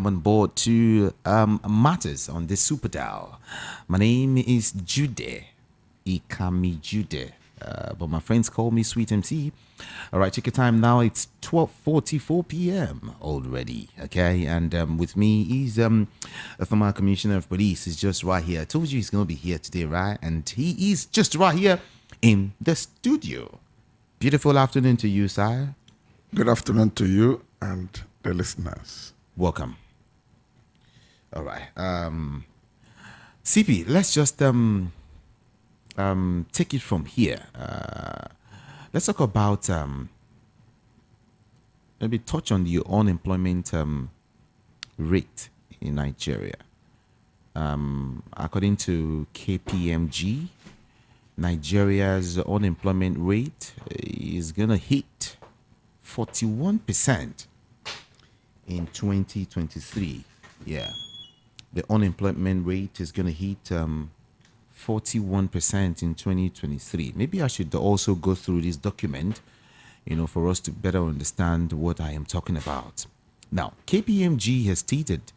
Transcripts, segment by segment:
Come on board to Matters on the Super Dial. My name is Jude, Ikami Jude, but my friends call me Sweet MC. All right, check your time now. It's 12:44 p.m. already. Okay, and with me is a former commissioner of police. He's just right here. I told you he's gonna be here today, right? And he is just right here in the studio. Beautiful afternoon to you, sire. Good afternoon to you and the listeners. Welcome. All right. CP, let's just take it from here. Let's talk about maybe touch on the unemployment rate in Nigeria. According to KPMG, Nigeria's unemployment rate is gonna hit 41% in 2023. Yeah, the unemployment rate is gonna hit 41% in 2023. Maybe I should also go through this document, for us to better understand what I am talking about. Now, KPMG has stated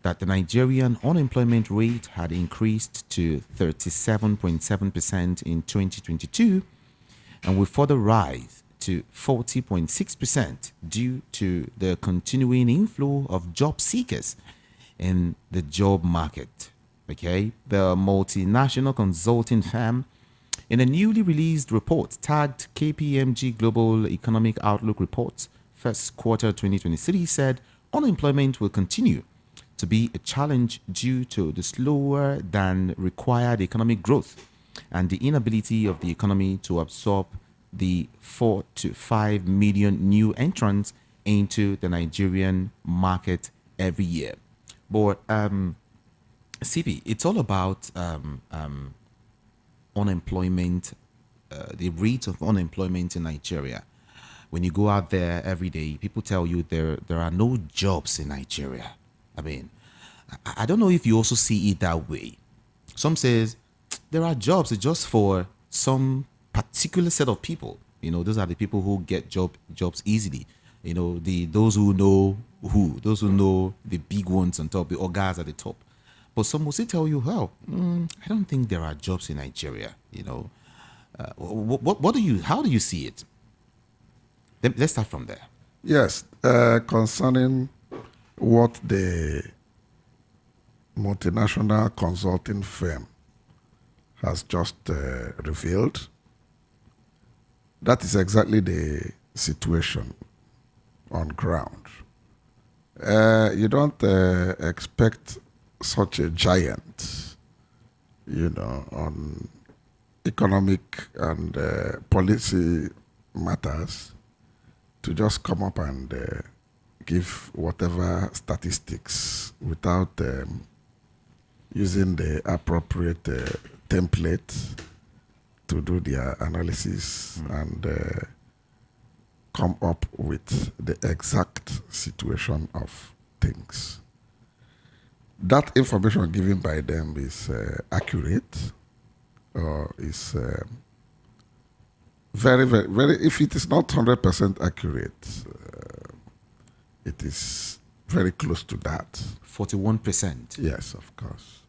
that the Nigerian unemployment rate had increased to 37.7% in 2022 and will further rise to 40.6% due to the continuing inflow of job seekers in the job market. Okay, the multinational consulting firm, in a newly released report tagged KPMG Global Economic Outlook Report, first quarter 2023, said unemployment will continue to be a challenge due to the slower than required economic growth and the inability of the economy to absorb the 4 to 5 million new entrants into the Nigerian market every year. But CP, it's all about unemployment, the rate of unemployment in Nigeria. When you go out there every day, people tell you there are no jobs in Nigeria. I mean, I don't know if you also see it that way. Some says there are jobs, it's just for some particular set of people. Those are the people who get jobs easily. Those who know the big ones on top, the guys at the top. But some will still tell you, I don't think there are jobs in Nigeria. How do you see it? Let's start from there. Yes, concerning what the multinational consulting firm has just revealed, that is exactly the situation on ground. You don't expect such a giant, on economic and policy matters to just come up and give whatever statistics without using the appropriate template to do their analysis and come up with the exact situation of things. That information given by them is accurate, or is very, very, very, if it is not 100% accurate, it is very close to that. 41%. Yes, of course.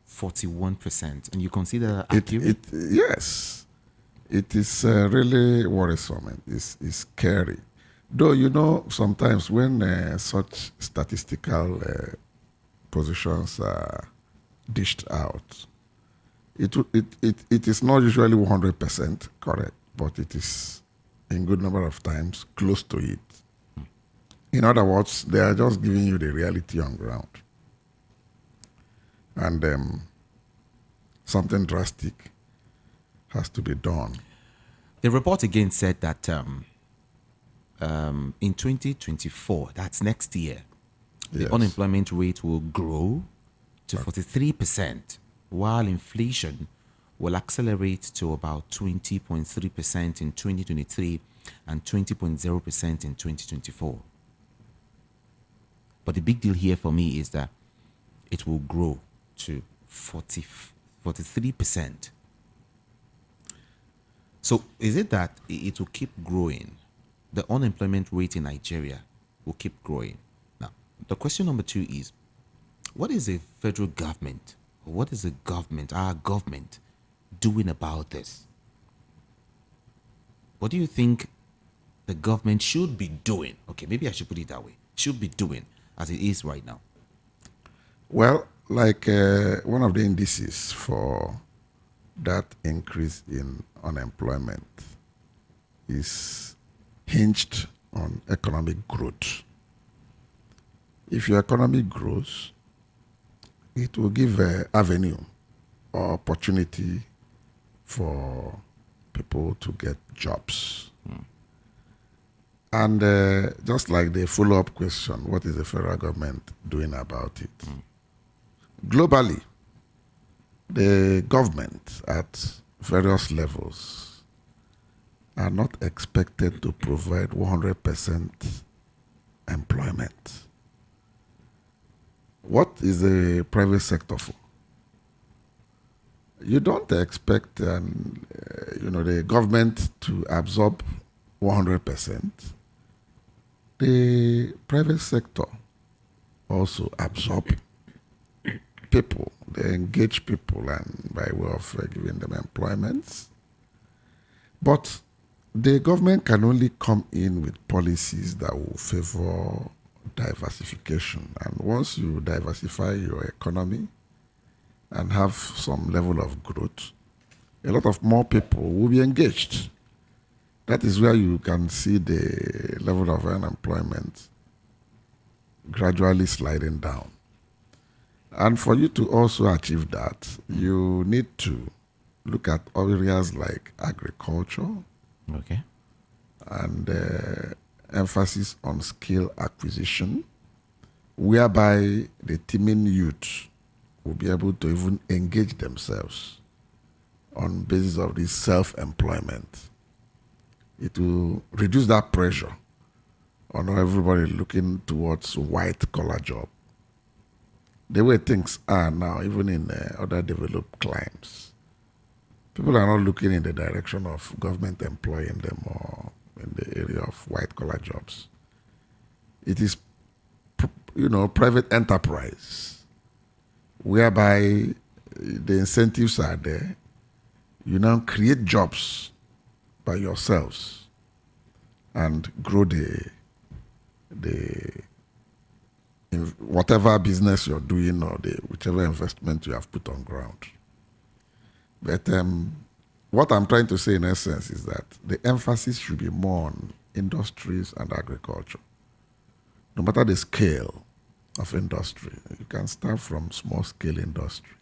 41%. And you consider accurate? Yes. It is really worrisome. It's scary. Though, sometimes when such statistical positions are dished out, it is not usually 100% correct, but it is, in good number of times, close to it. In other words, they are just giving you the reality on ground. And something drastic has to be done. The report again said that in 2024, that's next year, the unemployment rate will grow to 43%, while inflation will accelerate to about 20.3% in 2023 and 20.0% in 2024. But the big deal here for me is that it will grow to 43%. So is it that it will keep growing the unemployment rate in Nigeria will keep growing. Now, the question number two is, what is the federal government, or what is the government, our government, doing about this? What do you think the government should be doing? Okay, maybe I should put it that way. Should be doing as it is right now. Well, like one of the indices for that increase in unemployment is hinged on economic growth. If your economy grows, it will give an avenue or opportunity for people to get jobs. And just like the follow-up question, what is the federal government doing about it? Globally, the government at various levels are not expected to provide 100% employment. What is the private sector for? You don't expect the government to absorb 100%. The private sector also absorb people. They engage people and by way of giving them employment. But the government can only come in with policies that will favor diversification. And once you diversify your economy and have some level of growth, a lot of more people will be engaged. That is where you can see the level of unemployment gradually sliding down. And for you to also achieve that, you need to look at areas like agriculture, Okay. and emphasis on skill acquisition, whereby the teeming youth will be able to even engage themselves on basis of this self-employment. It will reduce that pressure on everybody looking towards white-collar job. The way things are now, even in other developed climes, people are not looking in the direction of government employing them or in the area of white-collar jobs. It is, private enterprise, whereby the incentives are there. You now create jobs by yourselves and grow the whatever business you're doing or whichever investment you have put on ground. But what I'm trying to say in essence is that the emphasis should be more on industries and agriculture. No matter the scale of industry, you can start from small scale industry.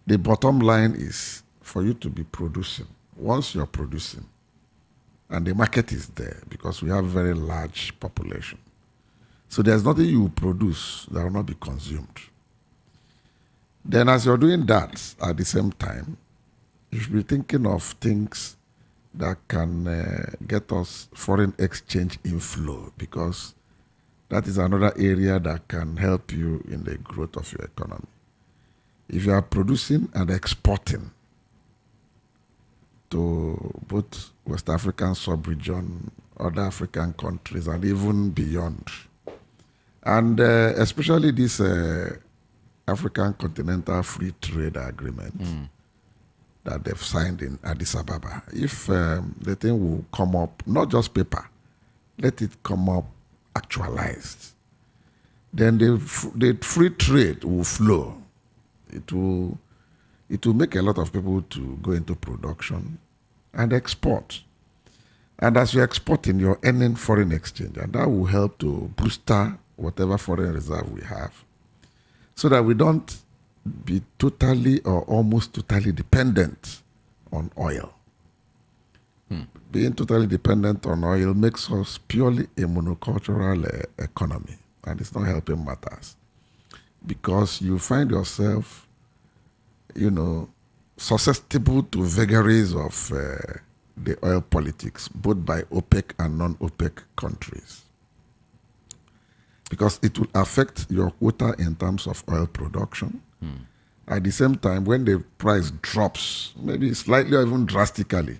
The bottom line is for you to be producing. Once you're producing, and the market is there because we have very large population. So there's nothing you produce that will not be consumed. Then as you're doing that, at the same time, you should be thinking of things that can get us foreign exchange inflow, because that is another area that can help you in the growth of your economy. If you are producing and exporting to both West African sub-region, other African countries, and even beyond, and especially this African Continental Free Trade Agreement that they've signed in Addis Ababa. If the thing will come up, not just paper, let it come up actualized, then the free trade will flow. It will make a lot of people to go into production and export. And as you're exporting, you're earning foreign exchange, and that will help to booster whatever foreign reserve we have, so that we don't be totally or almost totally dependent on oil. Being totally dependent on oil makes us purely a monocultural economy, and it's not helping matters, because you find yourself, susceptible to vagaries of the oil politics, both by OPEC and non-OPEC countries, because it will affect your quota in terms of oil production. At the same time, when the price drops, maybe slightly or even drastically,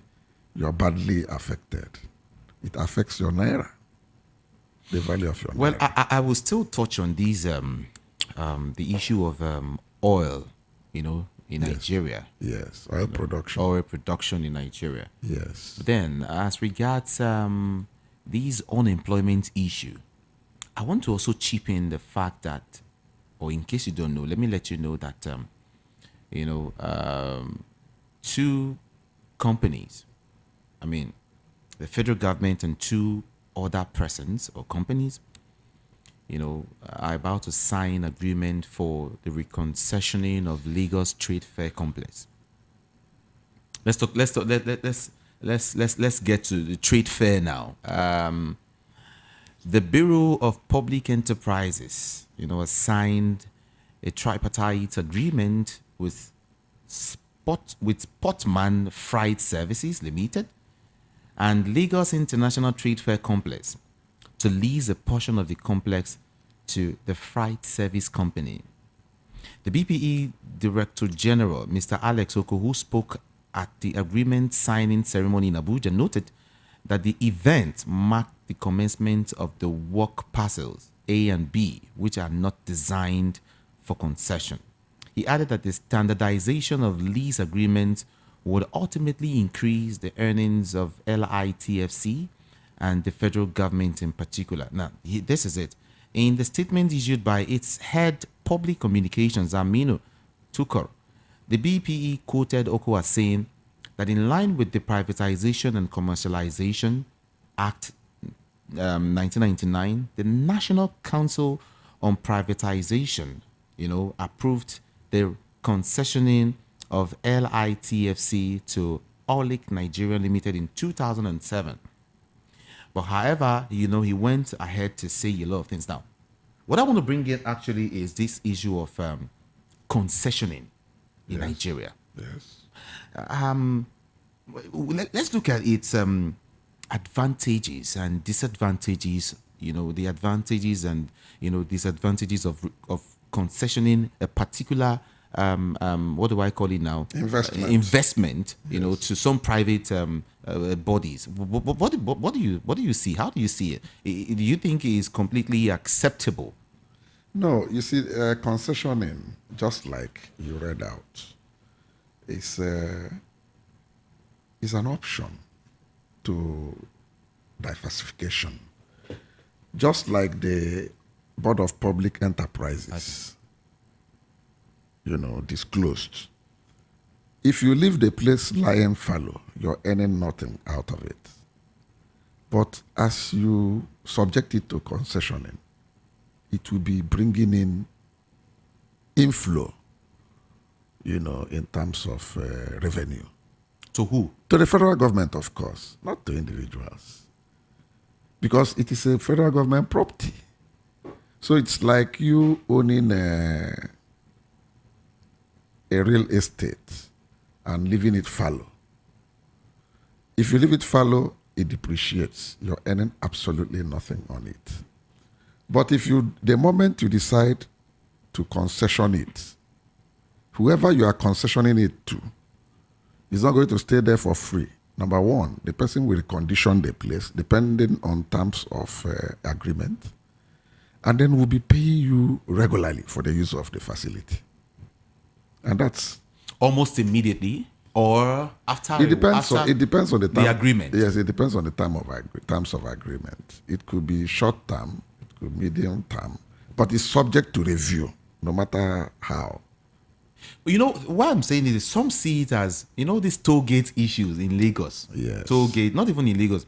you're badly affected. It affects your naira, the value of your Well, naira. I will still touch on these the issue of oil, in Nigeria, Yes, oil production. oil production in Nigeria. Yes. Then, as regards these unemployment issue, I want to also chip in the fact that, or in case you don't know, let me let you know that two companies, I mean, the federal government and two other persons or companies, are about to sign agreement for the reconcessioning of Lagos Trade Fair Complex. Let's get to the trade fair now. The Bureau of Public Enterprises, has signed a tripartite agreement with Spotman Freight Services Limited and Lagos International Trade Fair Complex to lease a portion of the complex to the Freight Service Company. The BPE Director General, Mr. Alex Oko, who spoke at the agreement signing ceremony in Abuja, noted that the event marked the commencement of the work parcels A and B, which are not designed for concession. He added that the standardization of lease agreements would ultimately increase the earnings of LITFC and the federal government in particular. Now, this is it. In the statement issued by its head public communications, Aminu Tukur, the BPE quoted Oko as saying that in line with the Privatization and Commercialization Act 1999, the National Council on Privatization, approved the concessioning of LITFC to Olik Nigeria Limited in 2007. But however, he went ahead to say a lot of things. Now, what I want to bring in actually is this issue of concessioning in Nigeria. Yes. Let's look at its advantages and disadvantages. The advantages and disadvantages of concessioning a particular what do I call it now? Investment. To some private bodies. What do you see? How do you see it? Do you think it is completely acceptable? No, you see, concessioning, just like you read out, is an option to diversification. Just like the Board of Public Enterprises, disclosed. If you leave the place lying fallow, you're earning nothing out of it. But as you subject it to concessioning, it will be bringing in inflow, in terms of revenue. To who? To the federal government, of course, not to individuals. Because it is a federal government property. So it's like you owning a real estate and leaving it fallow. If you leave it fallow, it depreciates. You're earning absolutely nothing on it. But the moment you decide to concession it, whoever you are concessioning it to is not going to stay there for free. Number one, the person will condition the place depending on terms of agreement, and then will be paying you regularly for the use of the facility. And that's almost immediately, or after. It depends on the time, the agreement. Yes, it depends on the terms of agreement. It could be short term, it could be medium term, but it's subject to review, no matter how. What I'm saying is some see it as these toll gate issues in Lagos. Yes. Toll gate, not even in Lagos.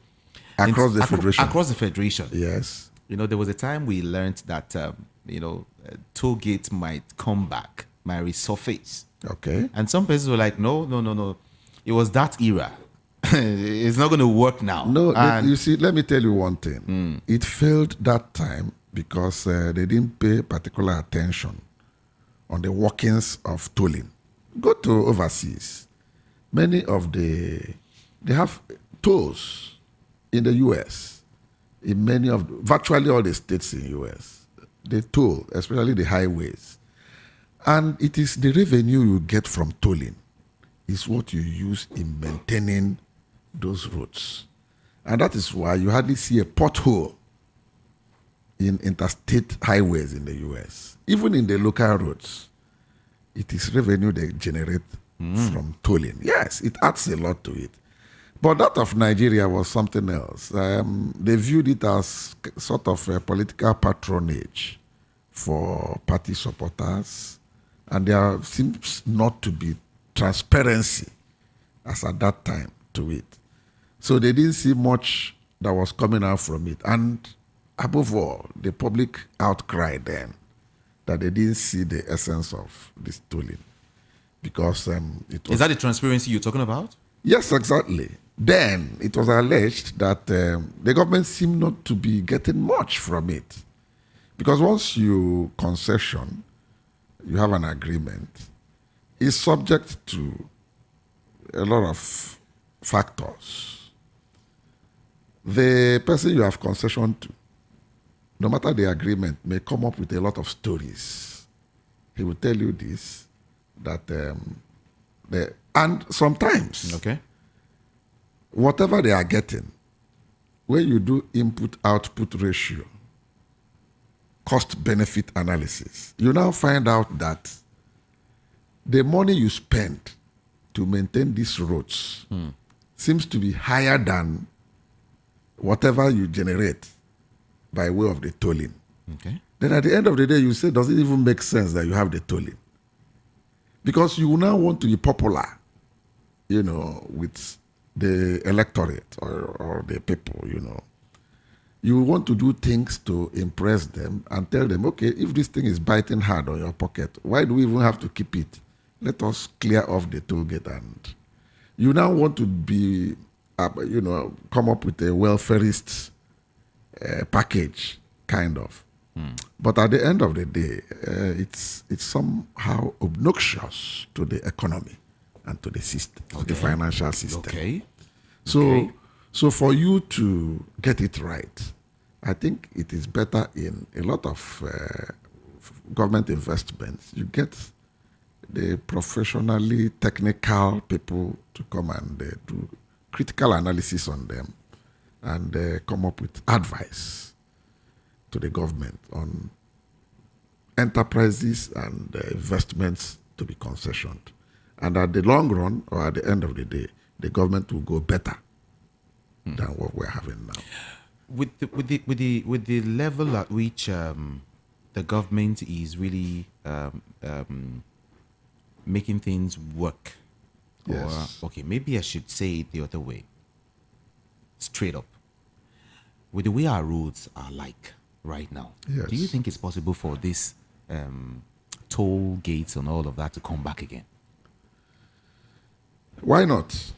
Across the federation. Across the federation. Yes. There was a time we learned that toll gate might come back, might resurface. Okay. And some persons were like, no. It was that era. It's not going to work now. No, you see, let me tell you one thing. It failed that time because they didn't pay particular attention on the workings of tolling. Go to overseas. They have tolls in the U.S. In virtually all the states in the U.S. They toll, especially the highways. And it is the revenue you get from tolling is what you use in maintaining those roads. And that is why you hardly see a pothole in interstate highways in the US. Even in the local roads, it is revenue they generate from tolling. Yes, it adds a lot to it. But that of Nigeria was something else. They viewed it as sort of a political patronage for party supporters, and there seems not to be transparency as at that time to it. So they didn't see much that was coming out from it. And above all, the public outcry then that they didn't see the essence of this tolling. Because it was... Is that the transparency you're talking about? Yes, exactly. Then it was alleged that the government seemed not to be getting much from it. Because once you concession, you have an agreement, it's subject to a lot of factors. The person you have concession to, no matter the agreement, may come up with a lot of stories. He will tell you this, that and sometimes, Okay. whatever they are getting, when you do input-output ratio, cost-benefit analysis, you now find out that the money you spend to maintain these roads seems to be higher than whatever you generate by way of the tolling. Okay. Then at the end of the day, you say, does it even make sense that you have the tolling? Because you now want to be popular, with the electorate or the people, You want to do things to impress them and tell them, okay, if this thing is biting hard on your pocket, why do we even have to keep it? Let us clear off the toll gate. And you now want to be, come up with a welfarist package, kind of. But at the end of the day, it's somehow obnoxious to the economy and to the system, to the financial system. Okay. So for you to get it right, I think it is better in a lot of government investments. You get the professionally technical people to come and do critical analysis on them and come up with advice to the government on enterprises and investments to be concessioned. And at the long run, or at the end of the day, the government will go better than what we're having now. With the level at which the government is really making things work, Yes. or okay, maybe I should say it the other way, straight up. With the way our roads are like right now, Yes. do you think it's possible for this toll gates and all of that to come back again? Why not?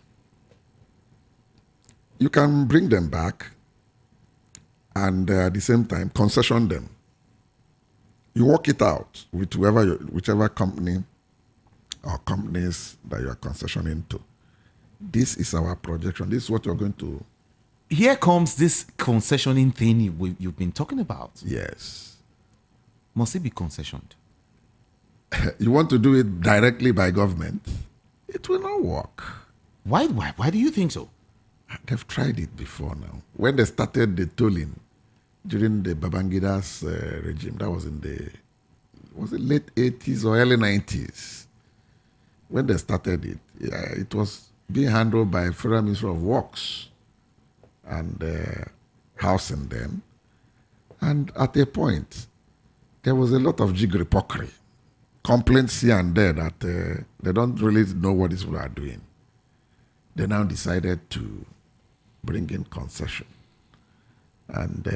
You can bring them back and at the same time concession them. You work it out with whichever company or companies that you are concessioning to. This is our projection. This is what you're going to... Here comes this concessioning thing you've been talking about. Yes. Must it be concessioned? You want to do it directly by government? It will not work. Why do you think so? They've tried it before now. When they started the tolling during the Babangida's regime, that was in was it late 80s or early 90s? When they started it, it was being handled by Federal Ministry of Works and housing then. And at a point, there was a lot of jiggery-pokery, complaints here and there that they don't really know what these people are doing. They now decided to bring in concession. And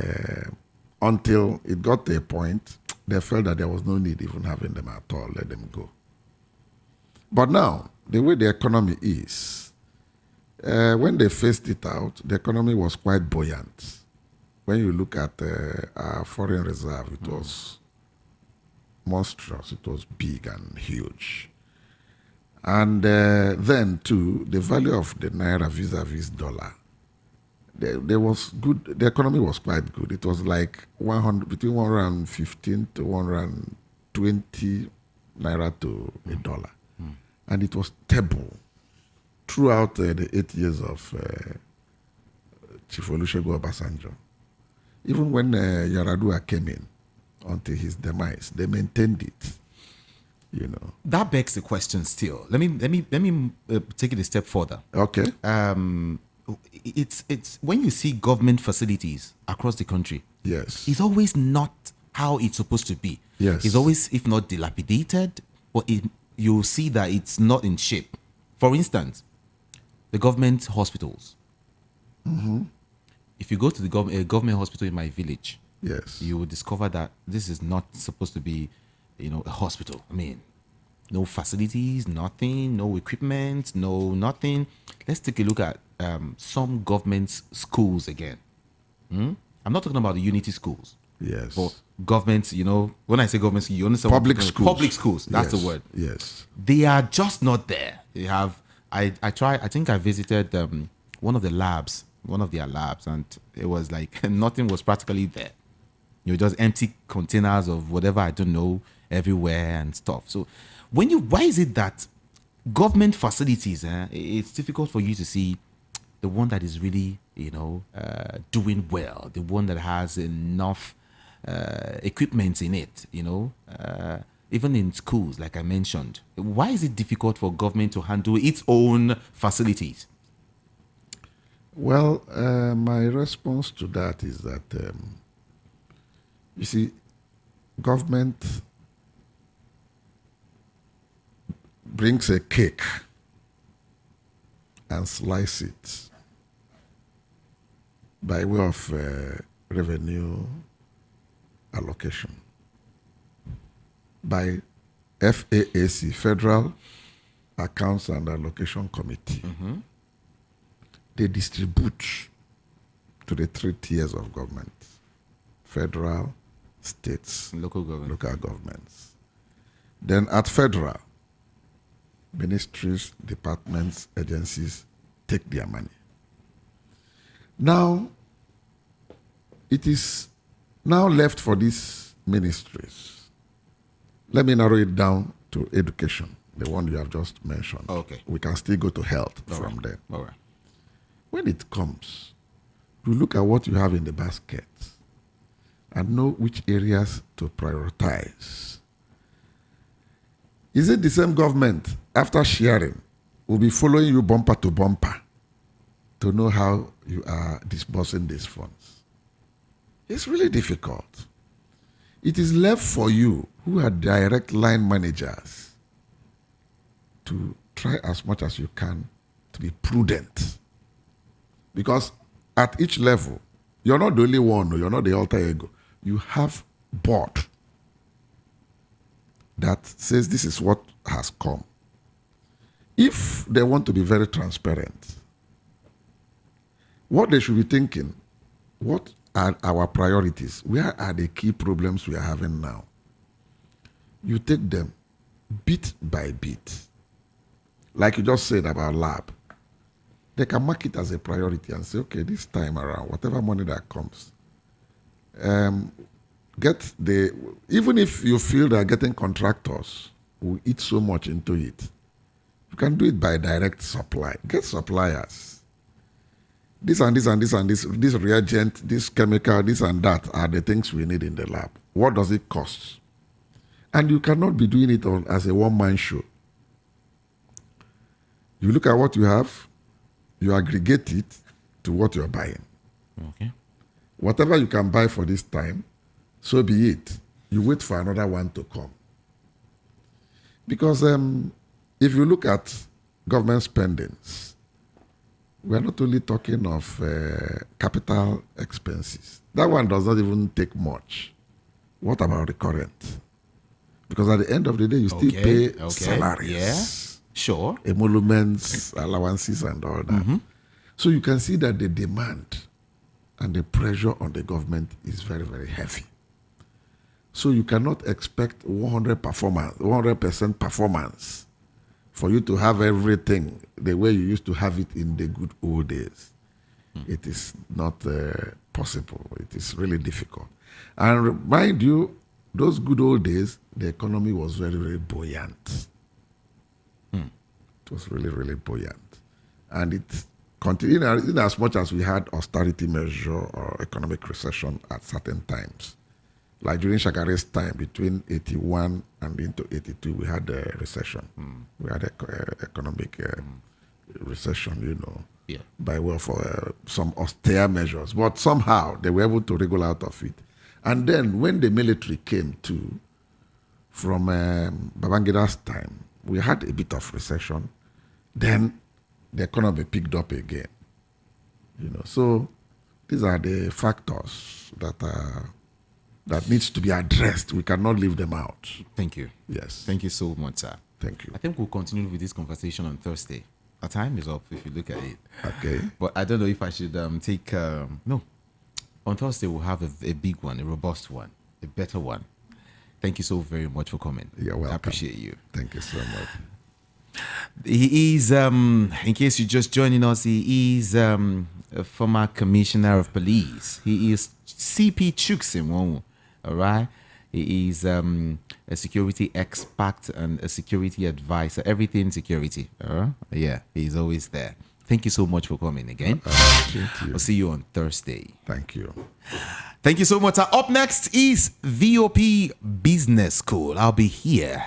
until it got to a point, they felt that there was no need even having them at all, let them go. But now, the way the economy is, when they faced it out, the economy was quite buoyant. When you look at our foreign reserve, it was monstrous, it was big and huge. And then, too, the value of the naira vis-a-vis dollar, there was good. The economy was quite good. It was like between 115 to 120 naira to a dollar. And it was stable throughout the 8 years of Chief Olusegun Obasanjo. Even when Yaradua came in, until his demise, they maintained it. You know. That begs the question. Still, let me take it a step further. Okay. It's when you see government facilities across the country. Yes. It's always not how it's supposed to be. Yes. It's always, if not dilapidated, or you'll see that it's not in shape. For instance, the government hospitals. Mm-hmm. If you go to the government hospital in my village, Yes. you will discover that this is not supposed to be, a hospital. I mean, no facilities, nothing, no equipment, no nothing. Let's take a look at some government schools again. I'm not talking about the unity schools. Yes. But governments, when I say governments, you understand Public schools. Public schools, that's Yes. the word. Yes. They are just not there. They have, I think I visited one of their labs, and it was like nothing was practically there. Just empty containers of whatever, I don't know, everywhere and stuff. So why is it that government facilities, it's difficult for you to see the one that is really, doing well, the one that has enough equipment in it, even in schools, like I mentioned. Why is it difficult for government to handle its own facilities? Well, my response to that is that, you see, government brings a cake and slice it by way of revenue allocation. By FAAC, Federal Accounts and Allocation Committee. Mm-hmm. They distribute to the 3 tiers of government: federal, states, Local governments. Then at federal, ministries, departments, agencies take their money. Now, it is now left for these ministries. Let me narrow it down to education, the one you have just mentioned. Okay. We can still go to health All from right. there. All right. When it comes, you look at what you have in the basket and know which areas to prioritize. Is it the same government, after sharing, will be following you bumper to bumper to know how you are disbursing these funds? It's really difficult. It is left for you, who are direct line managers, to try as much as you can to be prudent. Because at each level, you're not the only one, you're not the alter ego. You have board that says this is what has come. If they want to be very transparent, what they should be thinking, what are our priorities? Where are the key problems we are having now? You take them bit by bit. Like you just said about lab. They can mark it as a priority and say, okay, this time around, whatever money that comes, even if you feel that getting contractors will eat so much into it, you can do it by direct supply. Get suppliers. This and this and this and this reagent, this chemical, this and that are the things we need in the lab. What does it cost? And you cannot be doing it as a one-man show. You look at what you have, you aggregate it to what you're buying. Okay. Whatever you can buy for this time, so be it. You wait for another one to come. Because if you look at government spendings, we are not only talking of capital expenses. That one does not even take much. What about the current? Because at the end of the day, you still pay salaries. Yeah. Sure. Emoluments, allowances, and all that. Mm-hmm. So you can see that the demand and the pressure on the government is very, very heavy. So you cannot expect 100% performance for you to have everything the way you used to have it in the good old days. It is not possible. It is really difficult. And mind you, those good old days, the economy was very, very buoyant. It was really, really buoyant. And it continue in as much as we had austerity measure or economic recession at certain times. Like during Shagare's time, between 81 and into 82, we had a recession. We had economic recession, Yeah. by way of some austere measures. But somehow they were able to wriggle out of it. And then when the military came to, from Babangida's time, we had a bit of recession. Then the economy picked up again. So these are the factors that needs to be addressed. We cannot leave them out. Thank you. Yes. Thank you so much, sir. Thank you. I think we'll continue with this conversation on Thursday. Our time is up if you look at it. Okay. But I don't know if I should take... no. On Thursday, we'll have a big one, a robust one, a better one. Thank you so very much for coming. You're welcome. I appreciate you. Thank you so much. He is, in case you're just joining us, he is a former commissioner of police. He is CP Chuksim, all right? He is a security expert and a security advisor, everything security. Yeah, he's always there. Thank you so much for coming again. Thank you. I'll see you on Thursday. Thank you. Thank you so much. Up next is VOP Business School. I'll be here